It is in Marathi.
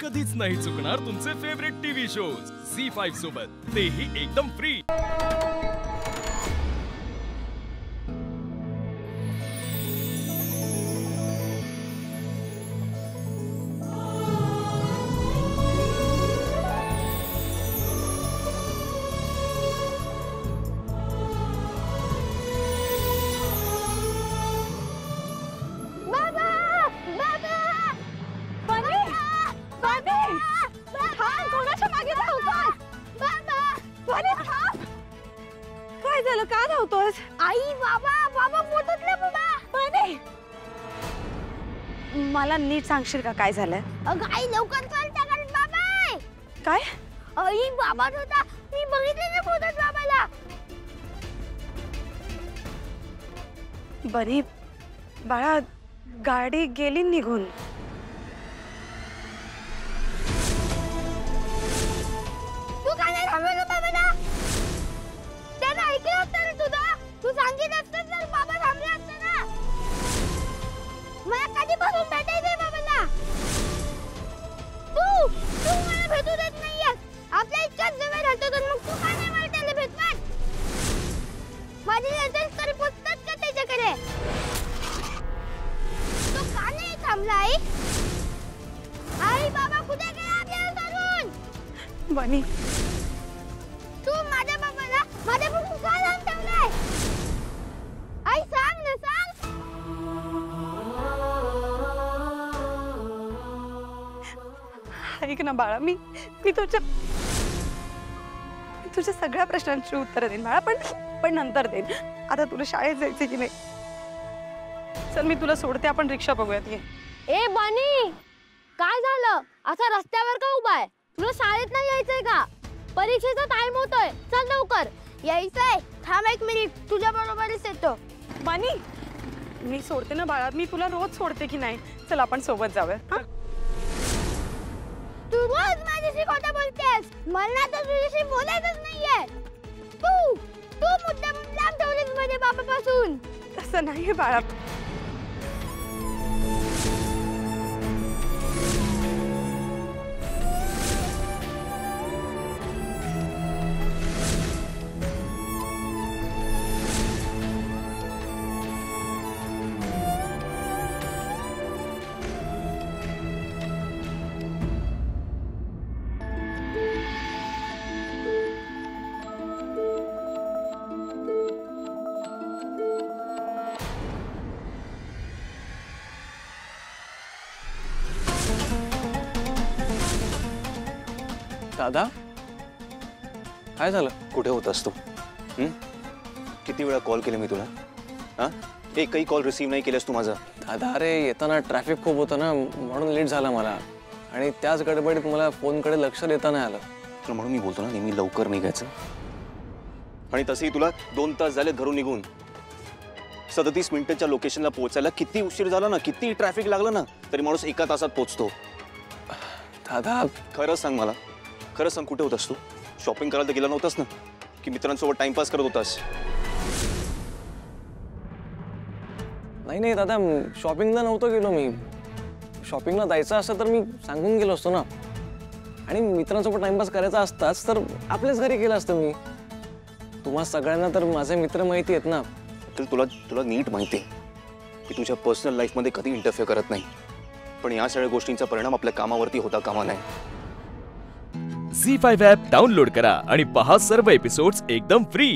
कधीच नाही चुकणार तुमचे फेवरेट टीव्ही शोज झी5 सोबत, तेही एकदम फ्री। काय धावतोस? आई बाबा बाबा फोटोतले बाबा बने मला नीट सांगशील का काय झालंय? अगं आई लवकर चल त्याकडे बाबा आहे. काय? आई बाबा होता, मी बघितले ना फोटोत बाबाला. बनी बाळा गाडी गेली निघून। तू का नाही थांबवलं बाबाला? त्यानं ऐकलं असतं रे तुझं. तू सांगितलं असतं तर बाबा थांबले असते ना. मला कधीपासून भेटायचंय बाबाला. तू मला भेटू देत नाहीयेस. आपल्या इच्छाच जवळ राहतो तर मग तू का नाही मला त्याला भेटणार? माझी नजर तरी पोचतात का त्याच्याकडे? तू का नाही थांबला आई? आई बाबा कुठे गेला आपल्याला सोडून? बनी तू माझ्या बाबाला माझ्यापासून का लांब ठेवलंय? आई सांग ना सांग. ऐक ना बाळा, मी तुझ्या सगळ्या प्रश्नांची उत्तर देईन बाळा, पण नंतर देईन। आता तुला शाळेत जायचं की नाही? चल मी तुला सोडते, आपण रिक्षा बघूयात। ये ए बनी, काय झालं? असा रस्त्यावर का उभा आहे? तुला शाळेत नाही यायचंय का? परीक्षेचा टाइम होतोय, चल लवकर। यायचंय? थांब एक मिनिट, तुझ्या बरोबरच येतो। बनी मी सोडते ना बाळा, मी तुला रोज सोडते की नाही? चल आपण सोबत जाऊया। हां तू रोज माझ्याशी खोटं बोलतेस। मला तर तुझ्याशी बोलायचंच नाहीये। तू मुद्दाम लांब ठेवलीस माझ्या बाबापासून। तसं नाही बाळा। दादा काय झालं? कुठे होतास तू? किती वेळा कॉल केले मी तुला? हा, एकही कॉल रिसीव्ह नाही केलास तू माझा? दादा अरे येताना ट्रॅफिक खूप होतं ना, म्हणून लेट झाला मला, आणि त्याच गडबडीत मला फोनकडे लक्ष देता नाही आलं। तर म्हणून मी बोलतो ना नेहमी लवकर निघायचं। आणि तसंही तुला 2 तास झाले घरून निघून। 37 मिनिटांच्या लोकेशनला पोहोचायला किती उशीर झाला ना, किती ट्रॅफिक लागलं ना, तरी माणूस 1 तासात पोहोचतो। दादा खरं सांग मला, खरं सांग कुठे होतास तू? शॉपिंग करायला तर गेला नव्हतास ना, की मित्रांसोबत टाइमपास करत होतास? नाही दादा, शॉपिंगला नव्हतो गेलो मी। शॉपिंगला जायचं असतं तर मी सांगून गेलो असतो ना, आणि मित्रांसोबत टाइमपास करायचा असताच तर आपल्याच घरी गेलं असतं मी। तुम्हा सगळ्यांना तर माझे मित्र माहिती आहेत ना, तर तुला नीट माहिती आहे की तुझ्या पर्सनल लाईफमध्ये कधी इंटरफेअर करत नाही, पण या सगळ्या गोष्टींचा परिणाम आपल्या कामावरती होता कामा नये। झी5 ॲप डाउनलोड करा आणि पहा सर्व एपिसोड्स एकदम फ्री।